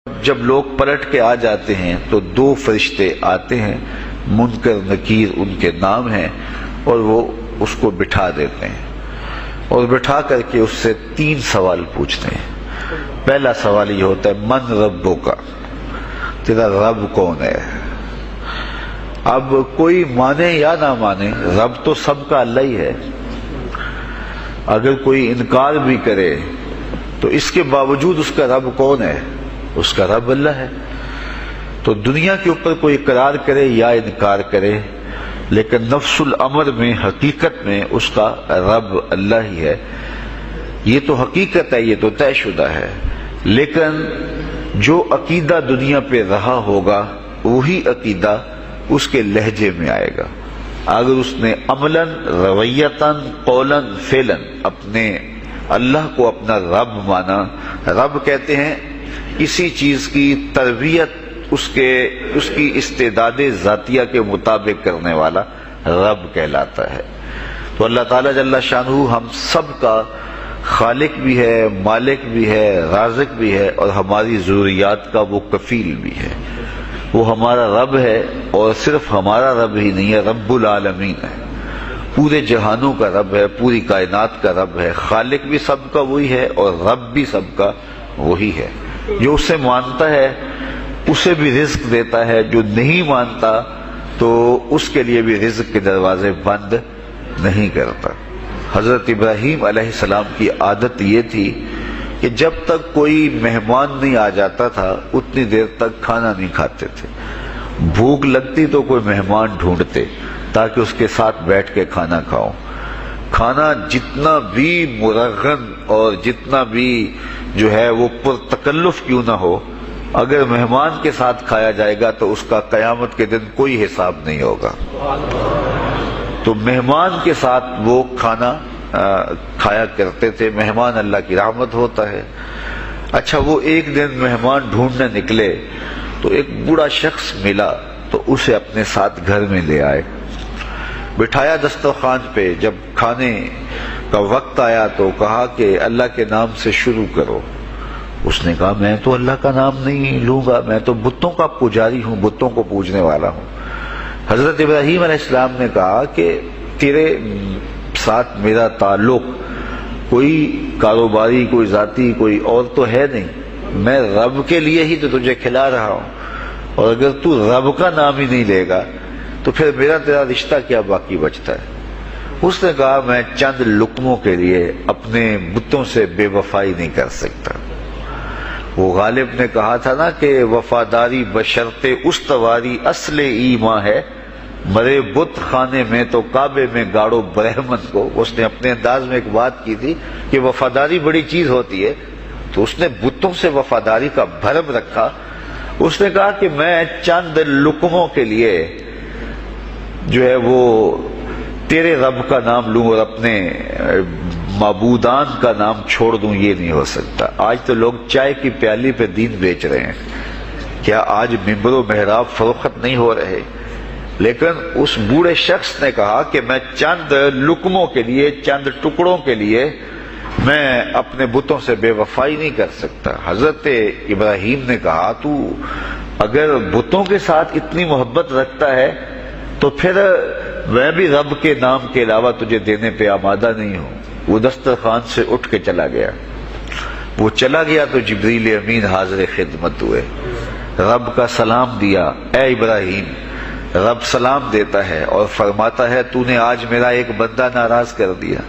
جب لوگ پلٹ کے آ جاتے ہیں تو دو فرشتے آتے ہیں، منکر نکیر ان کے نام ہیں، اور وہ اس کو بٹھا دیتے ہیں اور بٹھا کر کے اس سے 3 سوال پوچھتے ہیں۔ پہلا سوال یہ ہوتا ہے من ربک، تیرا رب کون ہے؟ اب کوئی مانے یا نہ مانے، رب تو سب کا اللہ ہی ہے۔ اگر کوئی انکار بھی کرے تو اس کے باوجود اس کا رب کون ہے؟ اس کا رب اللہ ہے۔ تو دنیا کے اوپر کوئی اقرار کرے یا انکار کرے، لیکن نفس الامر میں، حقیقت میں اس کا رب اللہ ہی ہے۔ یہ تو حقیقت ہے، یہ تو طے شدہ ہے۔ لیکن جو عقیدہ دنیا پہ رہا ہوگا وہی عقیدہ اس کے لہجے میں آئے گا۔ اگر اس نے عملاً، رویتاً، قولاً، فعلاً اپنے اللہ کو اپنا رب مانا، رب کہتے ہیں کسی چیز کی تربیت اس کی استعداد ذاتیہ کے مطابق کرنے والا رب کہلاتا ہے۔ تو اللہ تعالیٰ جل شانہ ہم سب کا خالق بھی ہے، مالک بھی ہے، رازق بھی ہے، اور ہماری ضروریات کا وہ کفیل بھی ہے۔ وہ ہمارا رب ہے، اور صرف ہمارا رب ہی نہیں ہے، رب العالمین ہے، پورے جہانوں کا رب ہے، پوری کائنات کا رب ہے۔ خالق بھی سب کا وہی ہے اور رب بھی سب کا وہی ہے۔ جو اسے مانتا ہے اسے بھی رزق دیتا ہے، جو نہیں مانتا تو اس کے لیے بھی رزق کے دروازے بند نہیں کرتا۔ حضرت ابراہیم علیہ السلام کی عادت یہ تھی کہ جب تک کوئی مہمان نہیں آ جاتا تھا اتنی دیر تک کھانا نہیں کھاتے تھے۔ بھوک لگتی تو کوئی مہمان ڈھونڈتے تاکہ اس کے ساتھ بیٹھ کے کھانا کھاؤں۔ کھانا جتنا بھی مرغن اور جتنا بھی جو ہے وہ پرتکلف کیوں نہ ہو، اگر مہمان کے ساتھ کھایا جائے گا تو اس کا قیامت کے دن کوئی حساب نہیں ہوگا۔ تو مہمان کے ساتھ وہ کھانا کھایا کرتے تھے۔ مہمان اللہ کی رحمت ہوتا ہے۔ اچھا، وہ ایک دن مہمان ڈھونڈنے نکلے تو ایک بوڑھا شخص ملا تو اسے اپنے ساتھ گھر میں لے آئے، بٹھایا دسترخوان پہ۔ جب کھانے کا وقت آیا تو کہا کہ اللہ کے نام سے شروع کرو۔ اس نے کہا میں تو اللہ کا نام نہیں لوں گا، میں تو بتوں کا پجاری ہوں، بتوں کو پوجنے والا ہوں۔ حضرت ابراہیم علیہ السلام نے کہا کہ تیرے ساتھ میرا تعلق کوئی کاروباری، کوئی ذاتی، کوئی اور تو ہے نہیں، میں رب کے لیے ہی تو تجھے کھلا رہا ہوں، اور اگر تو رب کا نام ہی نہیں لے گا تو پھر میرا تیرا رشتہ کیا باقی بچتا ہے؟ اس نے کہا میں چند لقموں کے لیے اپنے بتوں سے بے وفائی نہیں کر سکتا۔ وہ غالب نے کہا تھا نا کہ وفاداری بشرط استواری اصل ایمان ہے، مرے بت خانے میں تو کعبے میں گاڑو برہمن کو۔ اس نے اپنے انداز میں ایک بات کی تھی کہ وفاداری بڑی چیز ہوتی ہے، تو اس نے بتوں سے وفاداری کا بھرم رکھا۔ اس نے کہا کہ میں چند لقموں کے لیے جو ہے وہ تیرے رب کا نام لوں اور اپنے معبودان کا نام چھوڑ دوں، یہ نہیں ہو سکتا۔ آج تو لوگ چائے کی پیالی پہ دین بیچ رہے ہیں، کیا آج ممبر و محراب فروخت نہیں ہو رہے؟ لیکن اس بوڑھے شخص نے کہا کہ میں چند لقموں کے لیے، چند ٹکڑوں کے لیے میں اپنے بتوں سے بے وفائی نہیں کر سکتا۔ حضرت ابراہیم نے کہا تو اگر بتوں کے ساتھ اتنی محبت رکھتا ہے تو پھر میں بھی رب کے نام کے علاوہ تجھے دینے پہ آمادہ نہیں ہوں۔ وہ دسترخوان سے اٹھ کے چلا گیا۔ وہ چلا گیا تو جبریل امین حاضر خدمت ہوئے، رب کا سلام دیا، اے ابراہیم۔ رب سلام دیتا ہے اور فرماتا ہے تو نے آج میرا ایک بندہ ناراض کر دیا۔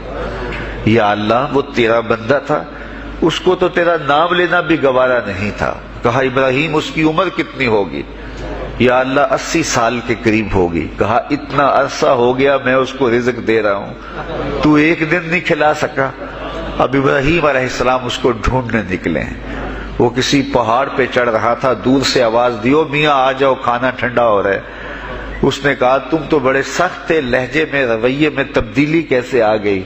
یا اللہ، وہ تیرا بندہ تھا، اس کو تو تیرا نام لینا بھی گوارا نہیں تھا۔ کہا ابراہیم اس کی عمر کتنی ہوگی؟ یا اللہ 80 سال کے قریب ہوگی۔ کہا اتنا عرصہ ہو گیا میں اس کو رزق دے رہا ہوں، تو ایک دن نہیں کھلا سکا۔ اب ابراہیم علیہ السلام اس کو ڈھونڈنے نکلے ہیں۔ وہ کسی پہاڑ پہ چڑھ رہا تھا، دور سے آواز دیو میاں آ جاؤ، کھانا ٹھنڈا ہو رہا ہے۔ اس نے کہا تم تو بڑے سخت تھے، لہجے میں، رویے میں تبدیلی کیسے آ گئی؟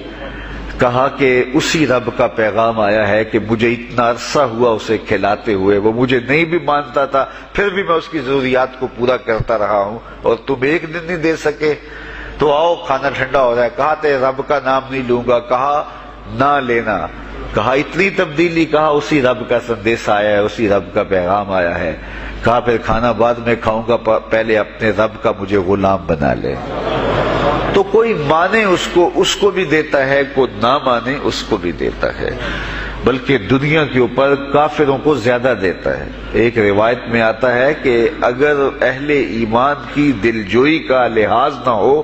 کہا کہ اسی رب کا پیغام آیا ہے کہ مجھے اتنا عرصہ ہوا اسے کھلاتے ہوئے، وہ مجھے نہیں بھی مانتا تھا، پھر بھی میں اس کی ضروریات کو پورا کرتا رہا ہوں، اور تم ایک دن نہیں دے سکے، تو آؤ کھانا ٹھنڈا ہو رہا ہے۔ کہا تیرے رب کا نام نہیں لوں گا۔ کہا نہ لینا. کہا اتنی تبدیلی؟ کہا اسی رب کا سندیس آیا ہے، اسی رب کا پیغام آیا ہے. کہا پھر کھانا بعد میں کھاؤں گا، پہلے اپنے رب کا مجھے غلام بنا لے. تو کوئی مانے اس کو بھی دیتا ہے، کوئی نہ مانے اس کو بھی دیتا ہے، بلکہ دنیا کے اوپر کافروں کو زیادہ دیتا ہے. ایک روایت میں آتا ہے کہ اگر اہل ایمان کی دلجوئی کا لحاظ نہ ہو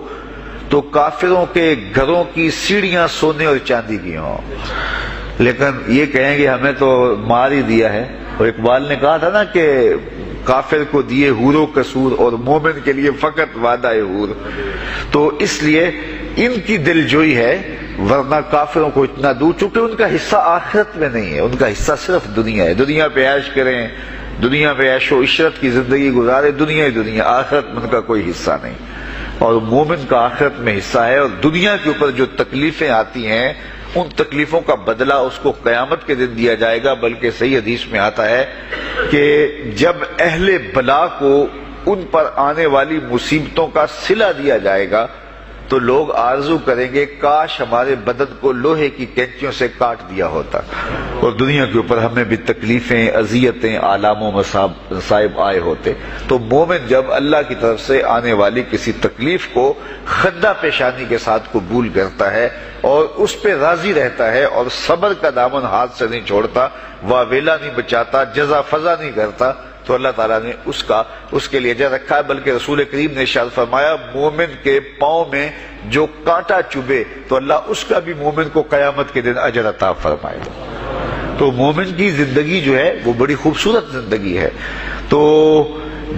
تو کافروں کے گھروں کی سیڑھیاں سونے اور چاندی کی ہوں، لیکن یہ کہیں گے ہمیں تو مار ہی دیا ہے. اور اقبال نے کہا تھا نا کہ کافر کو دیے حور و قصور اور مومن کے لیے فقط وعدہ حور. تو اس لیے ان کی دلجوئی ہے، ورنہ کافروں کو اتنا دور، چونکہ ان کا حصہ آخرت میں نہیں ہے، ان کا حصہ صرف دنیا ہے. دنیا پہ عیش کریں، دنیا پہ عیش و عشرت کی زندگی گزارے، دنیا ہی دنیا، آخرت میں ان کا کوئی حصہ نہیں. اور مومن کا آخرت میں حصہ ہے، اور دنیا کے اوپر جو تکلیفیں آتی ہیں ان تکلیفوں کا بدلہ اس کو قیامت کے دن دیا جائے گا. بلکہ صحیح حدیث میں آتا ہے کہ جب اہل بلا کو ان پر آنے والی مصیبتوں کا صلہ دیا جائے گا تو لوگ آرزو کریں گے کاش ہمارے بدن کو لوہے کی کینچیوں سے کاٹ دیا ہوتا، اور دنیا کے اوپر ہمیں بھی تکلیفیں، اذیتیں، آلام و مصائب آئے ہوتے. تو مومن جب اللہ کی طرف سے آنے والی کسی تکلیف کو خندہ پیشانی کے ساتھ قبول کرتا ہے اور اس پہ راضی رہتا ہے اور صبر کا دامن ہاتھ سے نہیں چھوڑتا، واویلا نہیں بچاتا، جزا فضا نہیں کرتا، تو اللہ تعالیٰ نے اس کے لیے اجر رکھا ہے. بلکہ رسول کریم نے ارشاد فرمایا مومن کے پاؤں میں جو کانٹا چبھے تو اللہ اس کا بھی مومن کو قیامت کے دن اجر عطا فرمائے گا. تو مومن کی زندگی جو ہے وہ بڑی خوبصورت زندگی ہے. تو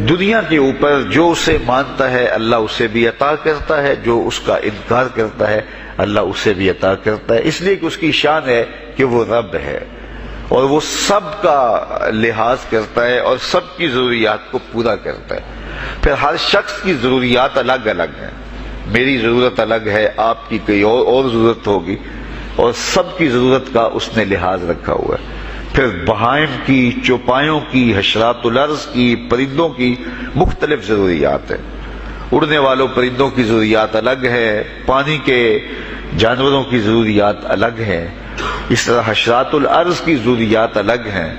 دنیا کے اوپر جو اسے مانتا ہے اللہ اسے بھی عطا کرتا ہے، جو اس کا انکار کرتا ہے اللہ اسے بھی عطا کرتا ہے، اس لیے کہ اس کی شان ہے کہ وہ رب ہے اور وہ سب کا لحاظ کرتا ہے اور سب کی ضروریات کو پورا کرتا ہے. پھر ہر شخص کی ضروریات الگ الگ ہیں، میری ضرورت الگ ہے، آپ کی کوئی اور ضرورت ہوگی، اور سب کی ضرورت کا اس نے لحاظ رکھا ہوا ہے. پھر بہائم کی، چوپایوں کی، حشرات الارض کی، پرندوں کی مختلف ضروریات ہیں. اڑنے والوں پرندوں کی ضروریات الگ ہے، پانی کے جانوروں کی ضروریات الگ ہیں، اس طرح حشرات الارض کی ضروریات الگ ہیں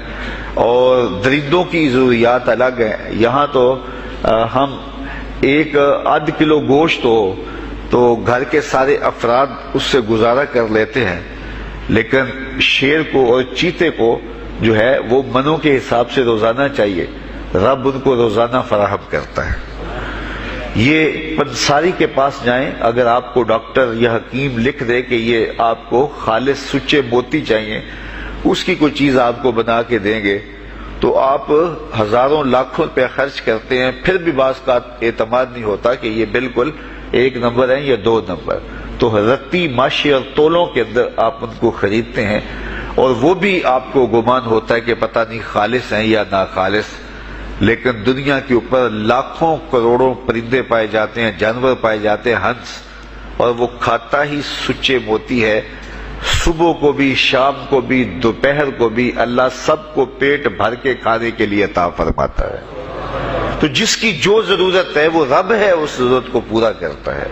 اور درندوں کی ضروریات الگ ہیں. یہاں تو ہم ایک آدھ کلو گوشت ہو تو گھر کے سارے افراد اس سے گزارا کر لیتے ہیں، لیکن شیر کو اور چیتے کو جو ہے وہ منوں کے حساب سے روزانہ چاہیے، رب ان کو روزانہ فراہم کرتا ہے. یہ پنساری کے پاس جائیں، اگر آپ کو ڈاکٹر یا حکیم لکھ دے کہ یہ آپ کو خالص سچے موتی چاہیے، اس کی کوئی چیز آپ کو بنا کے دیں گے تو آپ ہزاروں لاکھوں روپے خرچ کرتے ہیں، پھر بھی بعض کا اعتماد نہیں ہوتا کہ یہ بالکل 1 نمبر ہے یا 2 نمبر. تو رتی ماشی اور تولوں کے اندر آپ ان کو خریدتے ہیں اور وہ بھی آپ کو گمان ہوتا ہے کہ پتہ نہیں خالص ہیں یا ناخالص. لیکن دنیا کے اوپر لاکھوں کروڑوں پرندے پائے جاتے ہیں، جانور پائے جاتے ہیں، ہنس، اور وہ کھاتا ہی سچے موتی ہے. صبح کو بھی، شام کو بھی، دوپہر کو بھی اللہ سب کو پیٹ بھر کے کھانے کے لیے عطا فرماتا ہے. تو جس کی جو ضرورت ہے وہ رب ہے، اس ضرورت کو پورا کرتا ہے.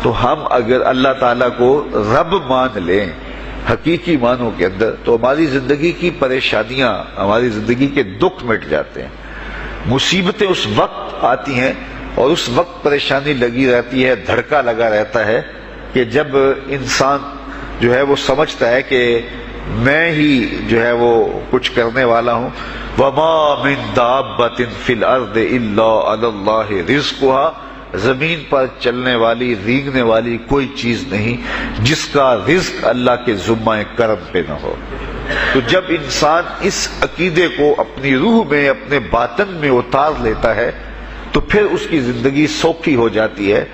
تو ہم اگر اللہ تعالیٰ کو رب مان لیں حقیقی معنوں کے اندر تو ہماری زندگی کی پریشانیاں، ہماری زندگی کے دکھ مٹ جاتے ہیں. مصیبتیں اس وقت آتی ہیں اور اس وقت پریشانی لگی رہتی ہے، دھڑکا لگا رہتا ہے کہ جب انسان جو ہے وہ سمجھتا ہے کہ میں ہی جو ہے وہ کچھ کرنے والا ہوں. وَمَا مِن دَابَّةٍ فِي الْأَرْضِ إِلَّا عَلَى اللَّهِ رِزْقُهَا، زمین پر چلنے والی، رینگنے والی کوئی چیز نہیں جس کا رزق اللہ کے ذمہ کرم پہ نہ ہو. تو جب انسان اس عقیدے کو اپنی روح میں، اپنے باطن میں اتار لیتا ہے تو پھر اس کی زندگی سوکھی ہو جاتی ہے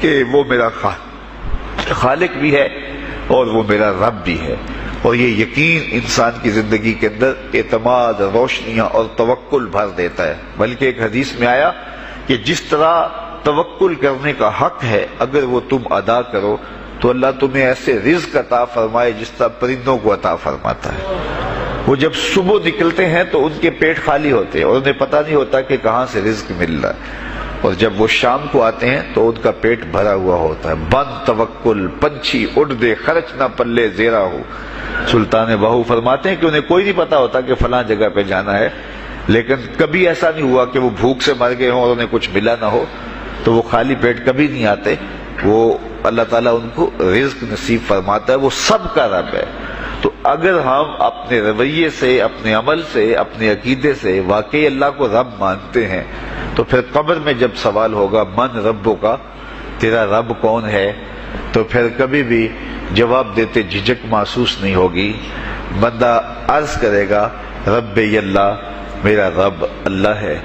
کہ وہ میرا خالق بھی ہے اور وہ میرا رب بھی ہے. اور یہ یقین انسان کی زندگی کے اندر اعتماد، روشنیاں اور توکل بھر دیتا ہے. بلکہ ایک حدیث میں آیا کہ جس طرح توکل کرنے کا حق ہے اگر وہ تم ادا کرو تو اللہ تمہیں ایسے رزق عطا فرمائے جس طرح پرندوں کو عطا فرماتا ہے. وہ جب صبح نکلتے ہیں تو ان کے پیٹ خالی ہوتے ہیں اور انہیں پتہ نہیں ہوتا کہ کہاں سے رزق مل رہا ہے. اور جب وہ شام کو آتے ہیں تو ان کا پیٹ بھرا ہوا ہوتا ہے. بند توکل پنچھی اڑ دے خرچ نہ پلے زیرا ہو. سلطان باہو فرماتے ہیں کہ انہیں کوئی نہیں پتا ہوتا کہ فلاں جگہ پہ جانا ہے، لیکن کبھی ایسا نہیں ہوا کہ وہ بھوک سے مر گئے ہوں اور انہیں کچھ ملا نہ ہو، تو وہ خالی پیٹ کبھی نہیں آتے. وہ اللہ تعالیٰ ان کو رزق نصیب فرماتا ہے، وہ سب کا رب ہے. تو اگر ہم اپنے رویے سے، اپنے عمل سے، اپنے عقیدے سے واقعی اللہ کو رب مانتے ہیں، تو پھر قبر میں جب سوال ہوگا من ربوں کا، تیرا رب کون ہے، تو پھر کبھی بھی جواب دیتے جھجک محسوس نہیں ہوگی. بندہ عرض کرے گا رب اللہ، میرا رب اللہ ہے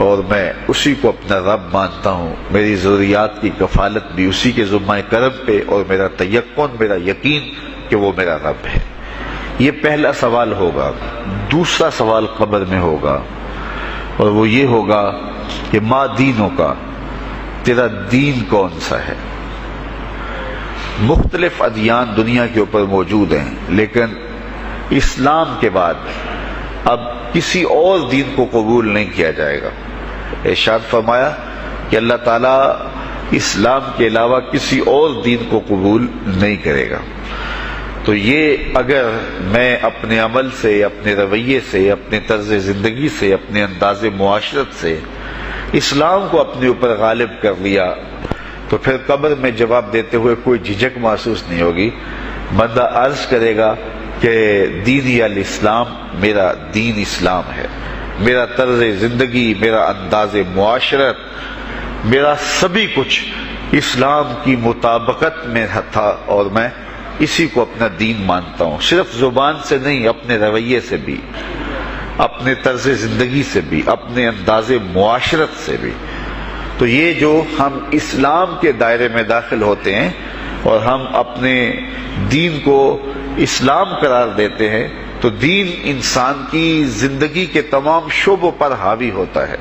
اور میں اسی کو اپنا رب مانتا ہوں. میری ضروریات کی کفالت بھی اسی کے ذمہ کرم پہ، اور میرا تیقن، میرا یقین کہ وہ میرا رب ہے. یہ پہلا سوال ہوگا. دوسرا سوال قبر میں ہوگا، اور وہ یہ ہوگا کہ ما دینوں کا، تیرا دین کون سا ہے. مختلف ادیان دنیا کے اوپر موجود ہیں، لیکن اسلام کے بعد اب کسی اور دین کو قبول نہیں کیا جائے گا. ارشاد فرمایا کہ اللہ تعالیٰ اسلام کے علاوہ کسی اور دین کو قبول نہیں کرے گا. تو یہ اگر میں اپنے عمل سے، اپنے رویے سے، اپنے طرز زندگی سے، اپنے انداز معاشرت سے اسلام کو اپنے اوپر غالب کر لیا، تو پھر قبر میں جواب دیتے ہوئے کوئی جھجک محسوس نہیں ہوگی. بندہ عرض کرے گا کہ دینی الاسلام، میرا دین اسلام ہے، میرا طرز زندگی، میرا انداز معاشرت، میرا سبھی کچھ اسلام کی مطابقت میں تھا، اور میں اسی کو اپنا دین مانتا ہوں. صرف زبان سے نہیں، اپنے رویے سے بھی، اپنے طرز زندگی سے بھی، اپنے انداز معاشرت سے بھی. تو یہ جو ہم اسلام کے دائرے میں داخل ہوتے ہیں اور ہم اپنے دین کو اسلام قرار دیتے ہیں، تو دین انسان کی زندگی کے تمام شعبوں پر حاوی ہوتا ہے،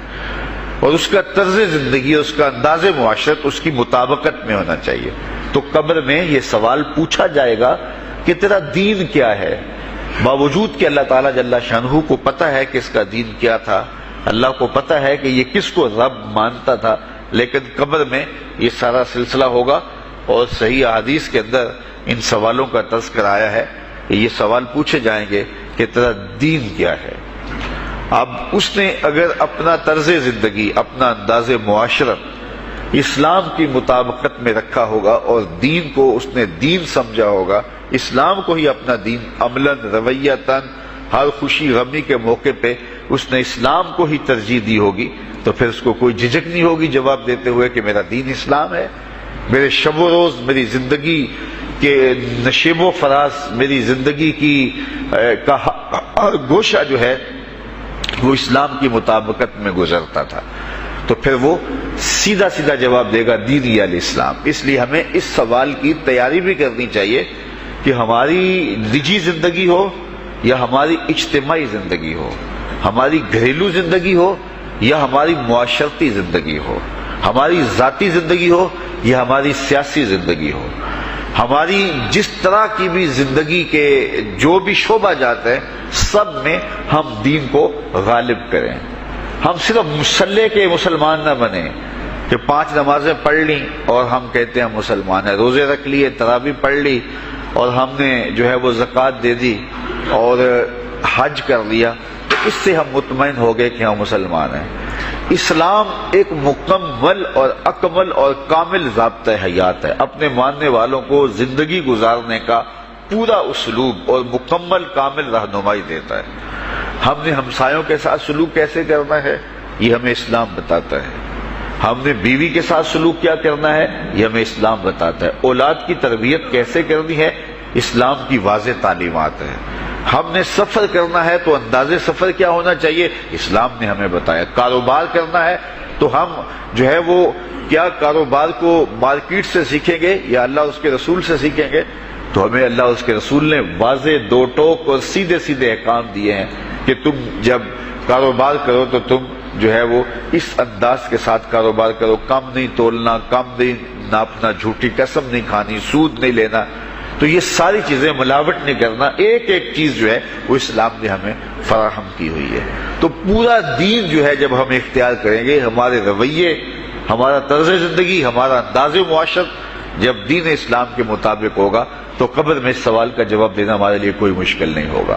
اور اس کا طرز زندگی، اس کا انداز معاشرت اس کی مطابقت میں ہونا چاہیے. تو قبر میں یہ سوال پوچھا جائے گا کہ تیرا دین کیا ہے. باوجود کہ اللہ تعالیٰ جل شانہ کو پتہ ہے کہ اس کا دین کیا تھا، اللہ کو پتہ ہے کہ یہ کس کو رب مانتا تھا، لیکن قبر میں یہ سارا سلسلہ ہوگا. اور صحیح احادیث کے اندر ان سوالوں کا تذکر آیا ہے کہ یہ سوال پوچھے جائیں گے کہ تیرا دین کیا ہے. اب اس نے اگر اپنا طرز زندگی، اپنا انداز معاشرت اسلام کی مطابقت میں رکھا ہوگا، اور دین کو اس نے دین سمجھا ہوگا، اسلام کو ہی اپنا دین عملاً، رویتاً، ہر خوشی غمی کے موقع پہ اس نے اسلام کو ہی ترجیح دی ہوگی، تو پھر اس کو کوئی جھجک نہیں ہوگی جواب دیتے ہوئے کہ میرا دین اسلام ہے. میرے شب و روز، میری زندگی کے نشیب و فراز، میری زندگی کی کا گوشہ جو ہے وہ اسلام کی مطابقت میں گزرتا تھا. تو پھر وہ سیدھا سیدھا جواب دے گا دینی الاسلام. اس لیے ہمیں اس سوال کی تیاری بھی کرنی چاہیے کہ ہماری نجی زندگی ہو یا ہماری اجتماعی زندگی ہو، ہماری گھریلو زندگی ہو یا ہماری معاشرتی زندگی ہو، ہماری ذاتی زندگی ہو یا ہماری سیاسی زندگی ہو، ہماری جس طرح کی بھی زندگی کے جو بھی شعبہ جات ہیں، سب میں ہم دین کو غالب کریں. ہم صرف مسلح کے مسلمان نہ بنیں کہ 5 نمازیں پڑھ لیں اور ہم کہتے ہیں مسلمان ہیں، روزے رکھ لیے، تراویح پڑھ لی، اور ہم نے جو ہے وہ زکوٰۃ دے دی اور حج کر لیا، تو اس سے ہم مطمئن ہو گئے کہ ہم مسلمان ہیں. اسلام ایک مکمل اور اکمل اور کامل ضابطہ حیات ہے. اپنے ماننے والوں کو زندگی گزارنے کا پورا اسلوب اور مکمل کامل رہنمائی دیتا ہے. ہم نے ہمسایوں کے ساتھ سلوک کیسے کرنا ہے، یہ ہمیں اسلام بتاتا ہے. ہم نے بیوی کے ساتھ سلوک کیا کرنا ہے، یہ ہمیں اسلام بتاتا ہے. اولاد کی تربیت کیسے کرنی ہے، اسلام کی واضح تعلیمات ہے. ہم نے سفر کرنا ہے تو انداز سفر کیا ہونا چاہیے، اسلام نے ہمیں بتایا. کاروبار کرنا ہے تو ہم جو ہے وہ کیا کاروبار کو مارکیٹ سے سیکھیں گے یا اللہ اس کے رسول سے سیکھیں گے، تو ہمیں اللہ اس کے رسول نے واضح 2 ٹوک اور سیدھے سیدھے احکام دیے ہیں کہ تم جب کاروبار کرو تو تم جو ہے وہ اس انداز کے ساتھ کاروبار کرو، کم نہیں تولنا، کم نہیں ناپنا، جھوٹی قسم نہیں کھانی، سود نہیں لینا. تو یہ ساری چیزیں، ملاوٹ نہیں کرنا، ایک ایک چیز جو ہے وہ اسلام نے ہمیں فراہم کی ہوئی ہے. تو پورا دین جو ہے جب ہم اختیار کریں گے، ہمارے رویے، ہمارا طرز زندگی، ہمارا انداز معاشرت جب دین اسلام کے مطابق ہوگا تو قبر میں اس سوال کا جواب دینا ہمارے لیے کوئی مشکل نہیں ہوگا۔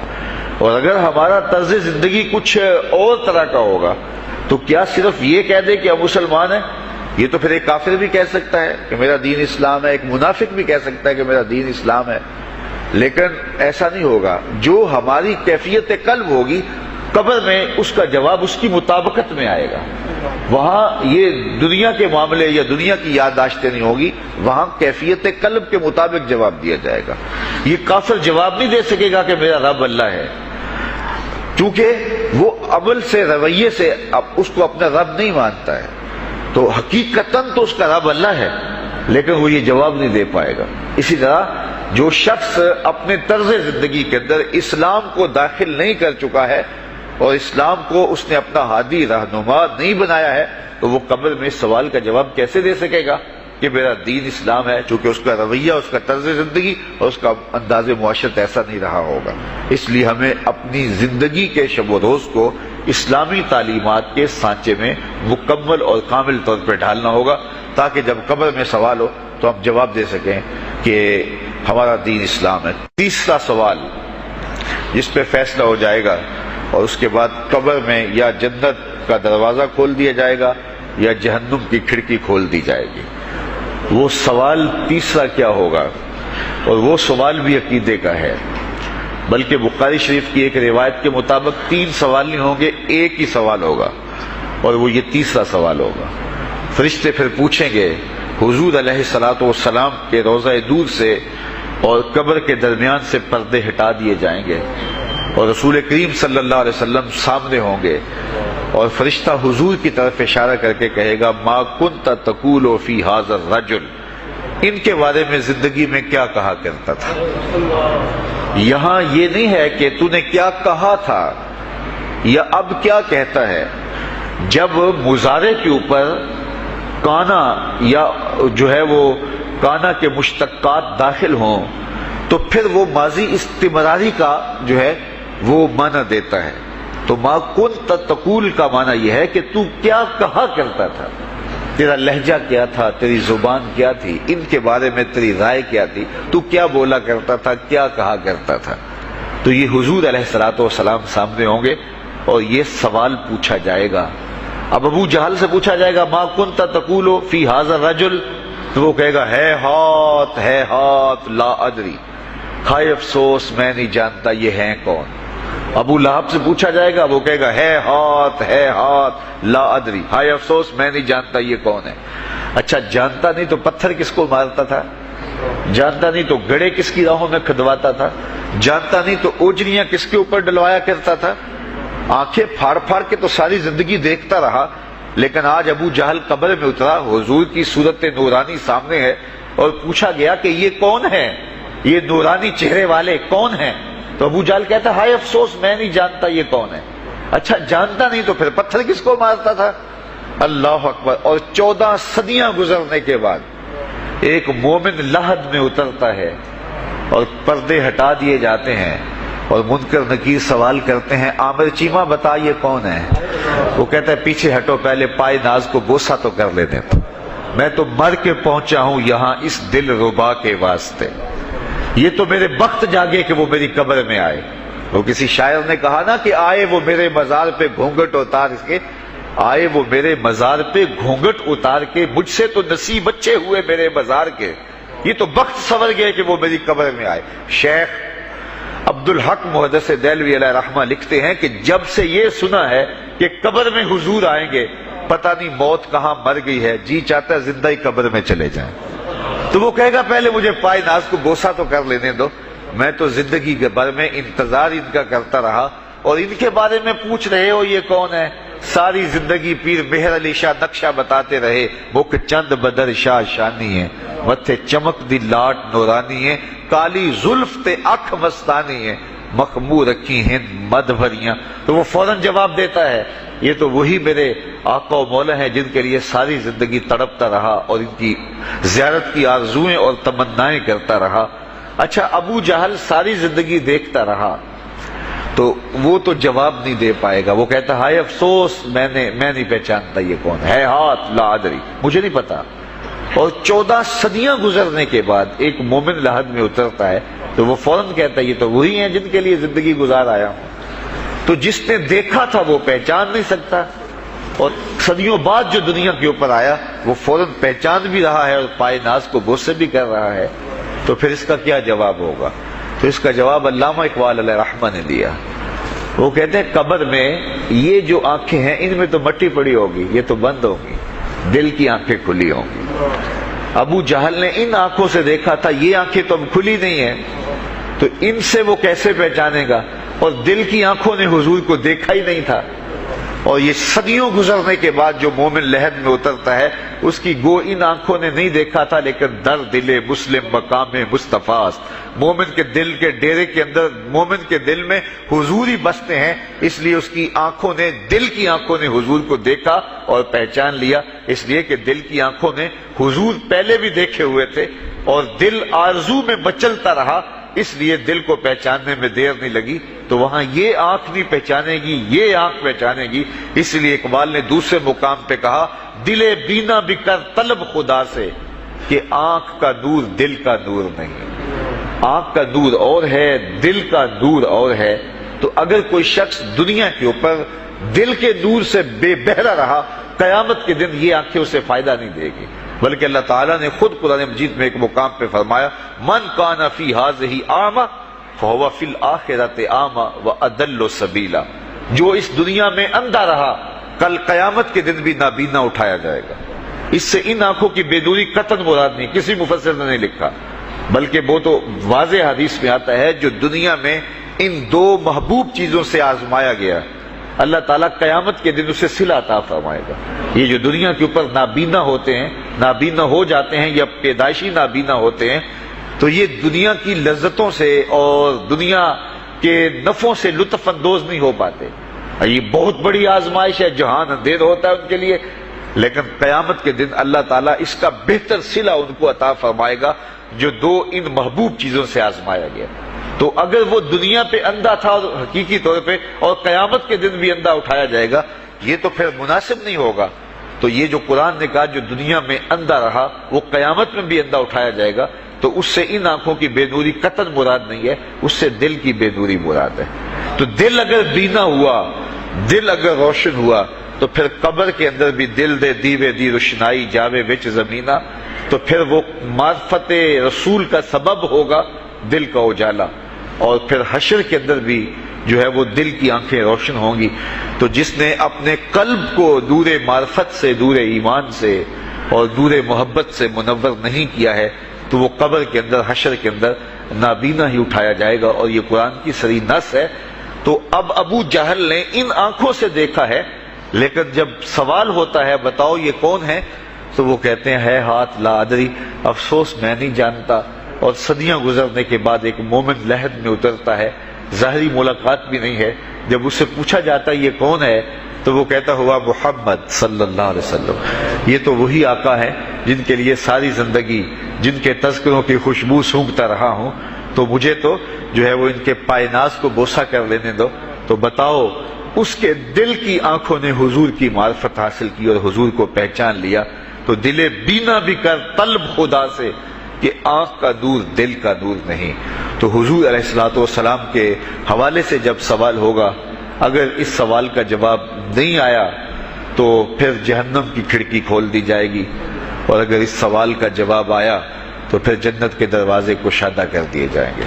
اور اگر ہمارا طرز زندگی کچھ اور طرح کا ہوگا تو کیا صرف یہ کہہ دے کہ ہم مسلمان ہیں؟ یہ تو پھر ایک کافر بھی کہہ سکتا ہے کہ میرا دین اسلام ہے، ایک منافق بھی کہہ سکتا ہے کہ میرا دین اسلام ہے، لیکن ایسا نہیں ہوگا۔ جو ہماری کیفیت قلب ہوگی قبر میں اس کا جواب اس کی مطابقت میں آئے گا۔ وہاں یہ دنیا کے معاملے یا دنیا کی یادداشتیں نہیں ہوگی، وہاں کیفیت قلب کے مطابق جواب دیا جائے گا۔ یہ کافر جواب نہیں دے سکے گا کہ میرا رب اللہ ہے، کیونکہ وہ عمل سے، رویے سے اس کو اپنا رب نہیں مانتا ہے، تو حقیقتاً تو اس کا رب اللہ ہے، لیکن وہ یہ جواب نہیں دے پائے گا۔ اسی طرح جو شخص اپنے طرز زندگی کے اندر اسلام کو داخل نہیں کر چکا ہے اور اسلام کو اس نے اپنا ہادی رہنما نہیں بنایا ہے، تو وہ قبر میں اس سوال کا جواب کیسے دے سکے گا کہ میرا دین اسلام ہے، چونکہ اس کا رویہ، اس کا طرز زندگی اور اس کا انداز معاشرت ایسا نہیں رہا ہوگا۔ اس لیے ہمیں اپنی زندگی کے شب و روز کو اسلامی تعلیمات کے سانچے میں مکمل اور کامل طور پہ ڈھالنا ہوگا، تاکہ جب قبر میں سوال ہو تو ہم جواب دے سکیں کہ ہمارا دین اسلام ہے۔ تیسرا سوال جس پہ فیصلہ ہو جائے گا، اور اس کے بعد قبر میں یا جنت کا دروازہ کھول دیا جائے گا یا جہنم کی کھڑکی کھول دی جائے گی، وہ سوال تیسرا کیا ہوگا؟ اور وہ سوال بھی عقیدے کا ہے، بلکہ بخاری شریف کی ایک روایت کے مطابق 3 سوال نہیں ہوں گے، ایک ہی سوال ہوگا، اور وہ یہ تیسرا سوال ہوگا۔ فرشتے پھر پوچھیں گے، حضور علیہ الصلوۃ والسلام کے روضہ دور سے اور قبر کے درمیان سے پردے ہٹا دیے جائیں گے، اور رسول کریم صلی اللہ علیہ وسلم سامنے ہوں گے، اور فرشتہ حضور کی طرف اشارہ کر کے کہے گا، ما کنت تقول فی ھذا الرجل، ان کے بارے میں زندگی میں کیا کہا کرتا تھا۔ یہاں یہ نہیں ہے کہ تو نے کیا کہا تھا یا اب کیا کہتا ہے۔ جب مضارع کے اوپر کانا یا جو ہے وہ کانا کے مشتقات داخل ہوں تو پھر وہ ماضی استمراری کا جو ہے وہ معنی دیتا ہے۔ تو ما کنت تقول کا معنی یہ ہے کہ تو کیا کہا کرتا تھا، تیرا لہجہ کیا تھا، تیری زبان کیا تھی، ان کے بارے میں تیری رائے کیا تھی، تو کیا بولا کرتا تھا، کیا کہا کرتا تھا۔ تو یہ حضور علیہ الصلوۃ والسلام سامنے ہوں گے اور یہ سوال پوچھا جائے گا۔ اب ابو جہل سے پوچھا جائے گا، ما کنت تقول فی ھذا الرجل، تو وہ کہے گا، ہے ہاتھ لا ادری، ہائے افسوس میں نہیں جانتا یہ ہیں کون۔ ابو لہب سے پوچھا جائے گا، وہ کہے گا، ہے ہاتھ لا ادری، ہائے افسوس میں نہیں جانتا یہ کون ہے۔ اچھا، جانتا نہیں تو پتھر کس کو مارتا تھا، جانتا نہیں تو گڑے کس کی راہوں میں کھدواتا تھا، جانتا نہیں تو اوجریاں کس کے اوپر ڈلوایا کرتا تھا۔ آنکھیں پھاڑ پھاڑ کے تو ساری زندگی دیکھتا رہا، لیکن آج ابو جہل قبر میں اترا، حضور کی صورت نورانی سامنے ہے، اور پوچھا گیا کہ یہ کون ہے، یہ نورانی چہرے والے کون ہیں؟ تو ابو جہل کہتا ہے، ہائے افسوس میں نہیں جانتا یہ کون ہے۔ اچھا، جانتا نہیں تو پھر پتھر کس کو مارتا تھا؟ اللہ اکبر۔ اور 14 صدیاں گزرنے کے بعد ایک مومن لحد میں اترتا ہے اور پردے ہٹا دیے جاتے ہیں، اور منکر نکیر سوال کرتے ہیں، عامر چیمہ بتا یہ کون ہے؟ وہ کہتا ہے، پیچھے ہٹو، پہلے پائے ناز کو بوسہ تو کر لینے دو، میں تو مر کے پہنچا ہوں یہاں اس دل ربا کے واسطے، یہ تو میرے بخت جاگے کہ وہ میری قبر میں آئے۔ وہ کسی شاعر نے کہا نا کہ آئے وہ میرے مزار پہ گھونگھٹ اتار کے، آئے وہ میرے مزار پہ گھونگھٹ اتار کے، مجھ سے تو نصیب بچے ہوئے میرے مزار کے، یہ تو بخت سنور گئے کہ وہ میری قبر میں آئے۔ شیخ عبدالحق محدث دہلوی علیہ رحمہ لکھتے ہیں کہ جب سے یہ سنا ہے کہ قبر میں حضور آئیں گے، پتہ نہیں موت کہاں مر گئی ہے، جی چاہتا ہے زندہ ہی قبر میں چلے جائیں۔ تو وہ کہے گا، پہلے مجھے پائے ناز کو بوسہ تو کر لینے دو، میں تو زندگی کے بھر میں انتظار ان کا کرتا رہا، اور ان کے بارے میں پوچھ رہے ہو یہ کون ہے؟ ساری زندگی پیر مہر علی شاہ نقشہ بتاتے رہے، مکھ چند بدر شاہ شانی ہے، متھے چمک دی لاٹ نورانی ہے، کالی زلف تے اکھ مستانی ہے، مخمور رکھی ہند مد بھریاں۔ تو وہ فوراً جواب دیتا ہے، یہ تو وہی میرے آقا و مولا ہیں جن کے لیے ساری زندگی تڑپتا رہا اور ان کی زیارت کی آرزوئیں اور تمنائیں کرتا رہا۔ اچھا، ابو جہل ساری زندگی دیکھتا رہا، تو وہ تو جواب نہیں دے پائے گا، وہ کہتا ہائے افسوس میں نہیں پہچانتا یہ کون ہے، ہاتھ لا ادری، مجھے نہیں پتا۔ اور 14 صدیاں گزرنے کے بعد ایک مومن لحد میں اترتا ہے تو وہ فوراً کہتا ہے یہ تو وہی ہیں جن کے لیے زندگی گزار آیا ہوں۔ تو جس نے دیکھا تھا وہ پہچان نہیں سکتا، اور صدیوں بعد جو دنیا کے اوپر آیا وہ فوراً پہچان بھی رہا ہے اور پائے ناز کو بوسے بھی کر رہا ہے، تو پھر اس کا کیا جواب ہوگا؟ تو اس کا جواب علامہ اقبال علیہ رحمہ نے دیا۔ وہ کہتے ہیں قبر میں یہ جو آنکھیں ہیں ان میں تو مٹی پڑی ہوگی، یہ تو بند ہوگی، دل کی آنکھیں کھلی ہوں گی۔ ابو جہل نے ان آنکھوں سے دیکھا تھا، یہ آنکھیں تو اب کھلی نہیں ہیں، تو ان سے وہ کیسے پہچانے گا؟ اور دل کی آنکھوں نے حضور کو دیکھا ہی نہیں تھا۔ اور یہ صدیوں گزرنے کے بعد جو مومن لحد میں اترتا ہے اس کی گو ان آنکھوں نے نہیں دیکھا تھا، لیکن در دل مسلم مقام مصطفیٰ است، مومن کے دل کے ڈیرے کے اندر مومن کے دل میں حضور ہی بستے ہیں، اس لیے اس کی آنکھوں نے، دل کی آنکھوں نے حضور کو دیکھا اور پہچان لیا، اس لیے کہ دل کی آنکھوں نے حضور پہلے بھی دیکھے ہوئے تھے اور دل آرزو میں مچلتا رہا، اس لیے دل کو پہچاننے میں دیر نہیں لگی۔ تو وہاں یہ آنکھ نہیں پہچانے گی، یہ آنکھ پہچانے گی، اس لیے اقبال نے دوسرے مقام پہ کہا دل بینا بھی کر طلب خدا سے کہ آنکھ کا نور دل کا نور نہیں۔ آنکھ کا نور اور ہے، دل کا نور اور ہے۔ تو اگر کوئی شخص دنیا کے اوپر دل کے نور سے بے بہرا رہا، قیامت کے دن یہ آنکھیں اسے فائدہ نہیں دے گی، بلکہ اللہ تعالیٰ نے خود قرآن مجید میں ایک مقام پہ فرمایا من کان فی ہذہ اعمی فہو فی الآخرۃ اعمی واضل سبیلا، جو اس دنیا میں اندھا رہا کل قیامت کے دن بھی نابینا اٹھایا جائے گا۔ اس سے ان آنکھوں کی بے نوری قطعاً مراد نہیں، کسی مفسر نے نہیں لکھا، بلکہ وہ تو واضح حدیث میں آتا ہے جو دنیا میں ان دو محبوب چیزوں سے آزمایا گیا، اللہ تعالیٰ قیامت کے دن اسے صلہ عطا فرمائے گا۔ یہ جو دنیا کے اوپر نابینا ہوتے ہیں، نابینا ہو جاتے ہیں یا پیدائشی نابینا ہوتے ہیں، تو یہ دنیا کی لذتوں سے اور دنیا کے نفعوں سے لطف اندوز نہیں ہو پاتے۔ یہ بہت بڑی آزمائش ہے، جہان اندھیر ہوتا ہے ان کے لیے، لیکن قیامت کے دن اللہ تعالیٰ اس کا بہتر صلہ ان کو عطا فرمائے گا جو دو ان محبوب چیزوں سے آزمایا گیا۔ تو اگر وہ دنیا پہ اندھا تھا اور حقیقی طور پہ، اور قیامت کے دن بھی اندھا اٹھایا جائے گا، یہ تو پھر مناسب نہیں ہوگا۔ تو یہ جو قرآن نے کہا جو دنیا میں اندھا رہا وہ قیامت میں بھی اندھا اٹھایا جائے گا، تو اس سے ان آنکھوں کی بے نوری قطعاً مراد نہیں ہے، اس سے دل کی بے نوری مراد ہے۔ تو دل اگر بینا ہوا، دل اگر روشن ہوا، تو پھر قبر کے اندر بھی دل دے دیوے دی روشنائی جاوے وچ زمینہ، تو پھر وہ معرفت رسول کا سبب ہوگا دل کا اجالا، اور پھر حشر کے اندر بھی جو ہے وہ دل کی آنکھیں روشن ہوں گی۔ تو جس نے اپنے قلب کو نور معرفت سے، نور ایمان سے اور نور محبت سے منور نہیں کیا ہے، تو وہ قبر کے اندر، حشر کے اندر نابینا ہی اٹھایا جائے گا، اور یہ قرآن کی صریح نص ہے۔ تو اب ابو جہل نے ان آنکھوں سے دیکھا ہے، لیکن جب سوال ہوتا ہے بتاؤ یہ کون ہے، تو وہ کہتے ہیں ہے ہاتھ لا ادری، افسوس میں نہیں جانتا۔ اور صدیاں گزرنے کے بعد ایک مومن لحد میں اترتا ہے، ظاہری ملاقات بھی نہیں ہے، جب اس سے پوچھا جاتا ہے یہ کون ہے، تو وہ کہتا ہوا محمد صلی اللہ علیہ وسلم، یہ تو وہی آقا ہے جن کے لیے ساری زندگی، جن کے تذکروں کی خوشبو سونگھتا رہا ہوں، تو مجھے تو جو ہے وہ ان کے پائے ناز کو بوسہ کر لینے دو۔ تو بتاؤ اس کے دل کی آنکھوں نے حضور کی معرفت حاصل کی اور حضور کو پہچان لیا، تو دل بینا بھی کر طلب خدا سے کہ آنکھ کا نور دل کا نور نہیں۔ تو حضور علیہ الصلوۃ والسلام کے حوالے سے جب سوال ہوگا، اگر اس سوال کا جواب نہیں آیا تو پھر جہنم کی کھڑکی کھول دی جائے گی، اور اگر اس سوال کا جواب آیا تو پھر جنت کے دروازے کشادہ کر دیے جائیں گے،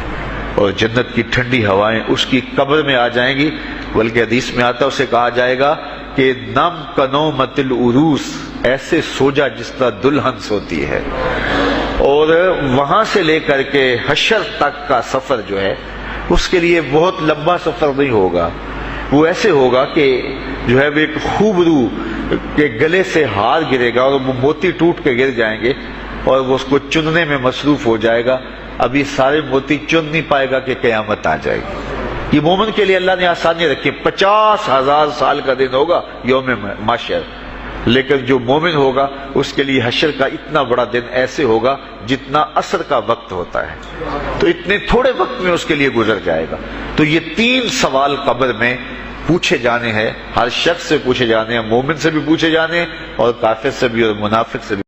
اور جنت کی ٹھنڈی ہوائیں اس کی قبر میں آ جائیں گی، بلکہ حدیث میں آتا اسے کہا جائے گا کہ نم کنومت العروس، ایسے سو جا جس طرح دلہن سوتی ہے۔ اور وہاں سے لے کر کے حشر تک کا سفر جو ہے اس کے لیے بہت لمبا سفر نہیں ہوگا، وہ ایسے ہوگا کہ جو ہے وہ ایک خوبرو کے گلے سے ہار گرے گا اور وہ موتی ٹوٹ کے گر جائیں گے، اور وہ اس کو چننے میں مصروف ہو جائے گا، ابھی سارے موتی چن نہیں پائے گا کہ قیامت آ جائے گی۔ یہ مومن کے لیے اللہ نے آسانی رکھی، 50,000 سال کا دن ہوگا یوم محشر، لیکن جو مومن ہوگا اس کے لیے حشر کا اتنا بڑا دن ایسے ہوگا جتنا عصر کا وقت ہوتا ہے، تو اتنے تھوڑے وقت میں اس کے لیے گزر جائے گا۔ تو یہ 3 سوال قبر میں پوچھے جانے ہیں، ہر شخص سے پوچھے جانے ہیں، مومن سے بھی پوچھے جانے ہیں اور کافر سے بھی اور منافق سے بھی۔